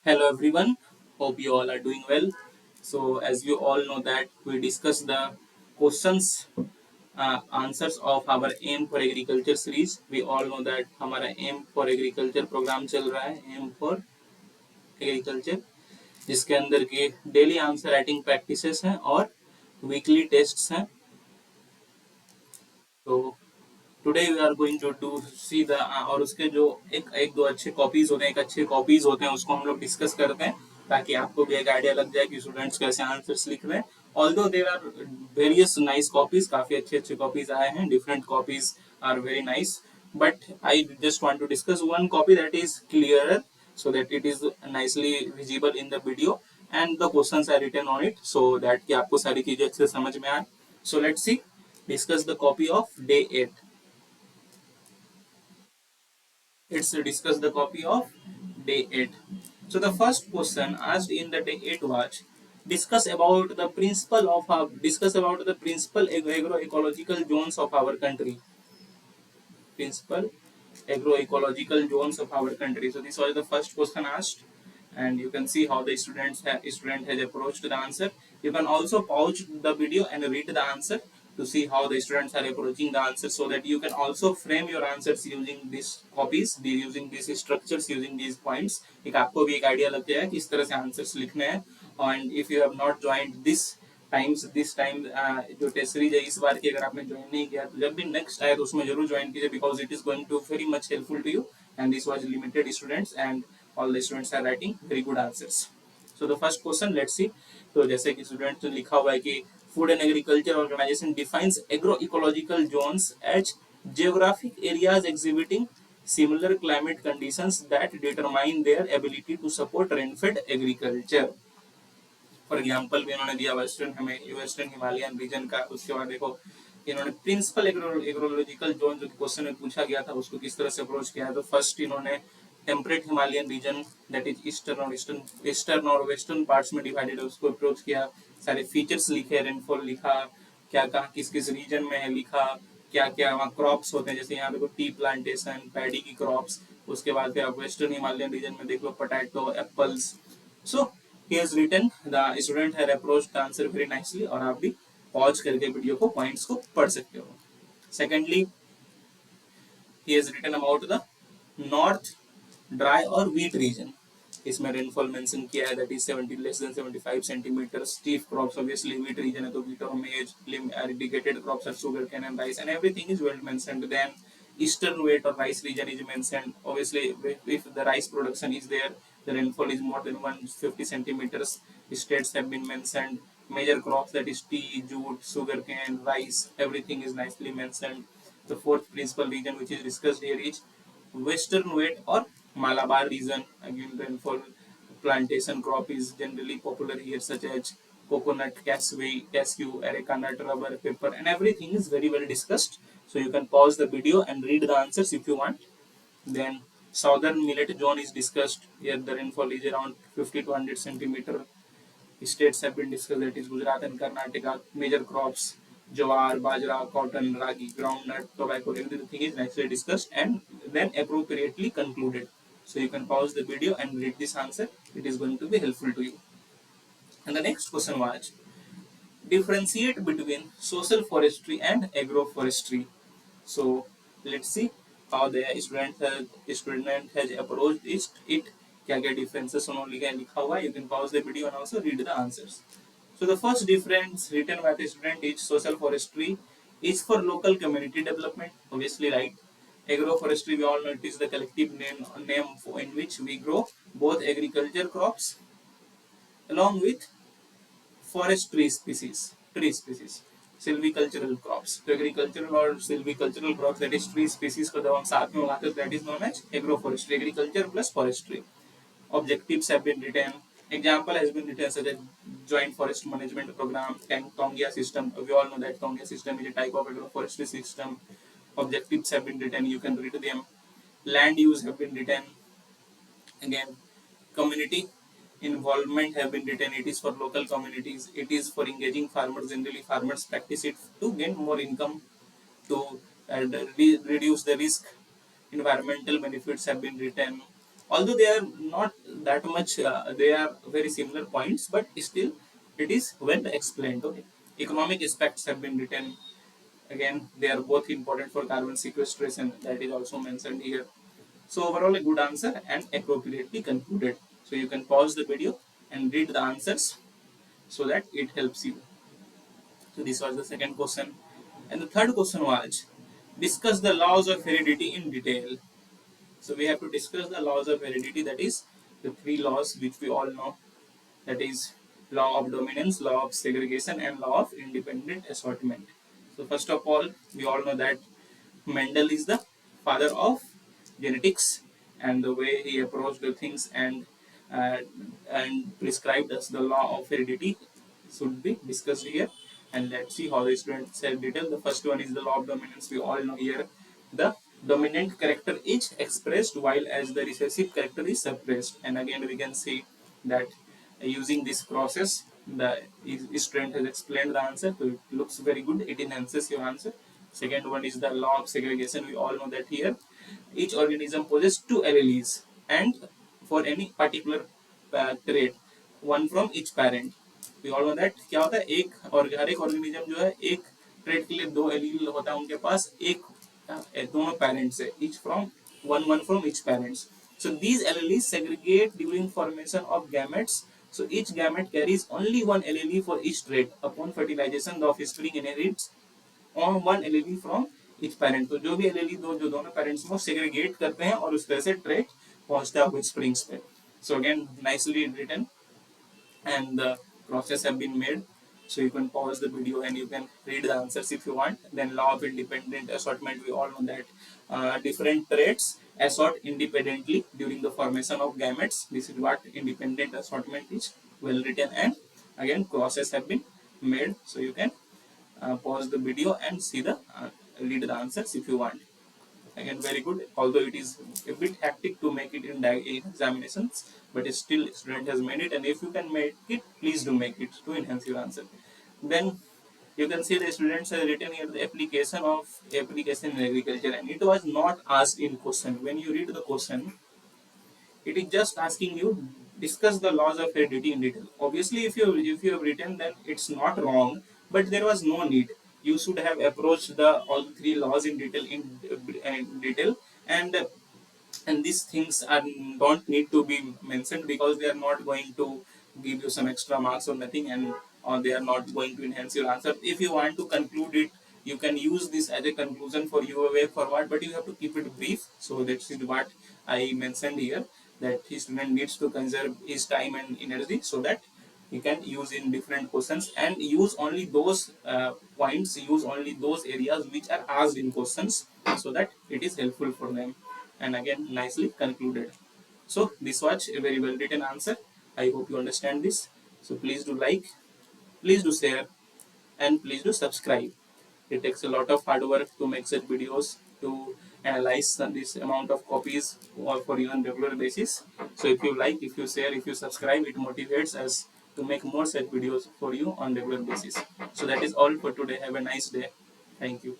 Hello everyone, hope you all are doing well. So as you all know that we discuss the questions answers of our aim for agriculture series. We all know that हमारा aim for agriculture programme चल रहा है aim for agriculture जिसके अंदर के daily answer writing practices हैं और weekly tests हैं. तो today we are going to see the और उसके जो एक एक दो अच्छे कॉपीज होते हैं एक अच्छे कॉपीज होते हैं उसको हम लोग डिस्कस करते हैं ताकि आपको भी एक आइडिया लग जाए कि स्टूडेंट्स कैसे आंसर्स लिख रहे हैं. Although there are various nice copies, काफी अच्छे अच्छे कॉपीज आए हैं, different copies are very nice, but I just want to discuss one copy that is clear so that it is nicely visible in the video and the questions are written on it so that कि आपको सारी चीजें अच्छे से समझ में आए. So let's see, discuss the copy of day 8. Let's discuss the copy of day 8. So the first question asked in the day 8 was discuss about the principal agroecological zones of our country. Principal agroecological zones of our country. So this was the first question asked, and you can see how the student has approached the answer. You can also pause the video and read the answer to see how the students are approaching the answer, so that you can also frame your answers using these copies, using these structures, using these points. एक आपको भी एक idea लग जाए किस तरह से answers लिखने हैं. And if you have not joined this time जो टेस्ट सीरीज है इस बार की अगर आपने ज्वाइन नहीं किया तो जब भी नेक्स्ट आए तो उसमें जरूर ज्वाइन कीजिए, because it is going to very much helpful to you. And this was limited students and all the students are writing very good answers. So the first question let's see. तो जैसे कि student ने लिखा हुआ है कि food and agriculture organization defines agro ecological zones as geographic areas exhibiting similar climate conditions that determine their ability to support rain-fed agriculture. For example भी इन्होंने दिया वेस्टर्न हिमालयन रीजन का. उसके बाद देखो इन्होंने प्रिंसिपल एग्रोलॉजिकल जोन जो क्वेश्चन में पूछा गया था उसको किस तरह से अप्रोच किया है. तो फर्स्ट इन्होंने temperate Himalayan region that is eastern और वेस्टर्न पार्ट्स में डिवाइडेड है उसको अप्रोच किया. सारे फीचर्स लिखे, रेनफॉल लिखा, क्या कहा किस किस रीजन में है लिखा, क्या क्या वहाँ क्रॉप्स होते हैं, जैसे यहाँ देखो टी प्लांटेशन, पैडी की क्रॉप्स. उसके बाद फिर आप वेस्टर्न हिमालयन रीजन में देख लो potato, apples. So he has written, the student has approached the answer very nicely और आप भी पॉज करके वीडियो को पॉइंट्स को पढ़ सकते हो. Secondly he has written about the north dry और वीट रीजन. इसमें रेनफॉल मेंशन किया है that is 70 less than 75 centimetre. स्टीफ क्रॉप्स ऑब्वियसली वीट रीजन है तो वीट और मेज, irrigated crops are sugar cane and rice, and everything is well mentioned. Then eastern wheat or rice region is mentioned. Obviously if the rice production is there, the rainfall is more than 150 centimeters. States have been mentioned. Major crops that is tea, jute, sugar cane, rice, everything is nicely mentioned. The fourth principal region which is discussed here is western wheat or Malabar region. Again, rainfall plantation crop is generally popular here, such as coconut, cashew, areca nut, rubber, pepper, and everything is very well discussed. So you can pause the video and read the answers if you want. Then southern millet zone is discussed. Here the rainfall is around 50 to 100 centimeter. States have been discussed, that is Gujarat and Karnataka. Major crops jawar, bajra, cotton, ragi, groundnut, tobacco, everything is nicely discussed and then appropriately concluded. So you can pause the video and read this answer. It is going to be helpful to you. And the next question was differentiate between social forestry and agroforestry. So let's see how the student has approached it. क्या क्या differences उन्होंने लिखा हुआ है. You can pause the video and also read the answers. So the first difference written by the student is social forestry is for local community development. Obviously, right. Agroforestry, we all know it is the collective name in which we grow both agriculture crops along with forest tree species, silvicultural crops. So agricultural or silvicultural crops, that is tree species को जब हम साथ में उगाते हैं, that is known as agroforestry. Agriculture plus forestry. Objectives have been written. Example has been written such as joint forest management program, Tongia system. We all know that Tongia system is a type of agroforestry system. Objectives have been written. You can read them. Land use have been written. Again, community involvement have been written. It is for local communities. It is for engaging farmers. Generally, farmers practice it to gain more income, to reduce the risk. Environmental benefits have been written. although they are not that much, they are very similar points, but still it is well explained. Okay, economic aspects have been written. Again, they are both important for carbon sequestration, that is also mentioned here. So overall, a good answer and appropriately concluded. So you can pause the video and read the answers so that it helps you. So this was the second question. And the third question was, discuss the laws of heredity in detail. So we have to discuss the laws of heredity, that is the three laws which we all know, that is law of dominance, law of segregation, and law of independent assortment. So first of all, we all know that Mendel is the father of genetics, and the way he approached the things uh, and prescribed us the law of heredity should be discussed here. And let's see how the students said detail. The first one is the law of dominance. We all know here the dominant character is expressed while as the recessive character is suppressed. And again we can see that using this process, the student has explained the answer, so it looks very good. It enhances your answer. Second one is the law of segregation. We all know that here each organism possesses two alleles, and for any particular trait, one from each parent. We all know that क्या होता है, एक और हर एक organism जो है एक trait के लिए दो एलील होता है उनके पास, एक दोनों पेरेंट्स से, each from one from each parents. So these alleles segregate during formation of gametes. So each gamete carries only one allele for each trait. Upon fertilization, the offspring inherits on one allele from each parent. तो जो भी allele जो दोनों parents में segregate करते हैं और उस तरह से trait पहुंचता है offsprings पे. So again, nicely written, and the process have been made. So you can pause the video and you can read the answers if you want. Then law of independent assortment, we all know that different traits assort independently during the formation of gametes. This is what independent assortment is, well written, and again process have been made. So you can pause the video and see the read the answers if you want. Again, very good, although it is a bit hectic to make it in examinations, but still student has made it, and if you can make it, please do make it to enhance your answer. Then you can see the students have written here the application in agriculture, and it was not asked in question. When you read the question, it is just asking you discuss the laws of heredity in detail. Obviously, if you have written, then it's not wrong, but there was no need. You should have approached the all three laws in detail, in detail, and these things are don't need to be mentioned because they are not going to give you some extra marks or nothing, and or they are not going to enhance your answer. If you want to conclude it, you can use this as a conclusion for your way forward, but you have to keep it brief. So that is what I mentioned here, that his student needs to conserve his time and energy so that he can use in different questions, and use only those points, use only those areas which are asked in questions, so that it is helpful for them. And again, nicely concluded. So this was a very well written answer. I hope you understand this. So please do like, please do share, and please do subscribe. It takes a lot of hard work to make such videos, to analyze this amount of copies for you on regular basis. So if you like, if you share, if you subscribe, it motivates us to make more such videos for you on regular basis. So that is all for today. Have a nice day. Thank you.